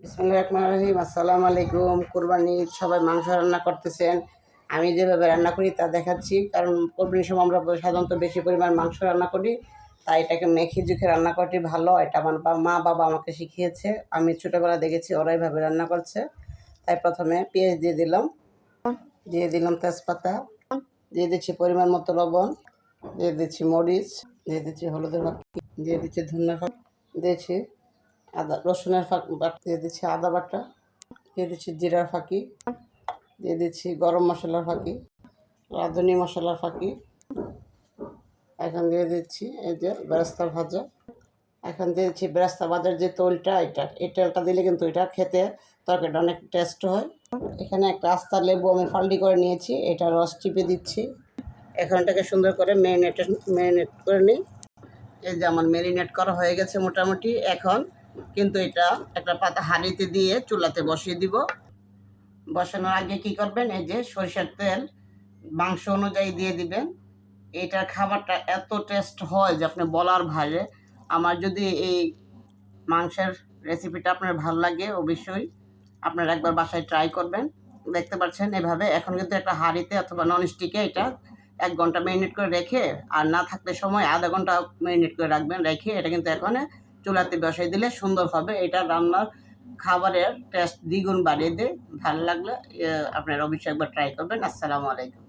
বিসমিল্লাহির রহমানির রহিম। আসসালামু আলাইকুম। কুরবানি ঈদ সবাই মাংস রান্না করতেছেন। আমি যেভাবে রান্না করি তা দেখাচ্ছি, কারণ কোরবানির সময় আমরা সাধারণত বেশি পরিমাণ মাংস রান্না করি, তাই এটাকে মেখে জুখে রান্না করাটি ভালো। এটা আমার মা বাবা আমাকে শিখিয়েছে, আমি ছোটোবেলা দেখেছি ওরা এইভাবে রান্না করছে। তাই প্রথমে পেঁয়াজ দিয়ে দিলাম তেজপাতা, দিয়ে দিচ্ছি পরিমাণ মতো লবণ, দিয়ে দিচ্ছি মরিচ, দিয়ে দিচ্ছি হলুদের ফাঁকি, দিয়ে দিচ্ছি ধনিয়া ফাঁকি, দিয়েছি রসুনের বাটা, দিয়ে দিচ্ছি আদা বাটা, দিয়ে দিচ্ছি জিরার ফাঁকি, দিয়ে দিচ্ছি গরম মশলার ফাঁকি, রাঁধুনি মশলার ফাঁকি। এখন দিয়ে দিচ্ছি এই যে বেরেস্তা ভাজা। এখন দিয়ে দিচ্ছি বেরেস্তা ভাজার যে তৈলটা, এই তেলটা দিলে কিন্তু এটা খেতে তরকারিটা অনেক টেস্ট হয়। এখানে একটা আস্তা লেবু আমি ফাল্টি করে নিয়েছি, এটা রস চিপে দিচ্ছি। এখন এটাকে সুন্দর করে ম্যারিনেট করে নিই। এই যে আমার ম্যারিনেট করা হয়ে গেছে মোটামুটি। এখন কিন্তু এটা একটা পাতা হাঁড়িতে দিয়ে চুলাতে বসিয়ে দিব। বসানোর আগে কি করবেন, এই যে সরিষার তেল মাংস অনুযায়ী দিয়ে দিবেন। এইটার খাবারটা এত টেস্ট হয় যে আপনি বলার বাইরে। আমার যদি এই মাংসের রেসিপিটা আপনার ভালো লাগে, অবশ্যই আপনারা একবার বাসায় ট্রাই করবেন। দেখতে পাচ্ছেন এভাবে। এখন কিন্তু একটা হাঁড়িতে অথবা ননস্টিকে এটা 1 ঘন্টা ম্যারিনেট করে রেখে, আর না থাকলে সময় আধা ঘন্টা ম্যারিনেট করে রাখবেন, রেখে এটা কিন্তু এখন চুলাতে বসাই দিলে সুন্দর হবে। এটা রান্নার খাবারের টেস্ট দ্বিগুণ বাড়িয়ে দেয়। ভালো লাগলে আপনারা অবশ্যই একবার ট্রাই করবেন। আসসালামু আলাইকুম।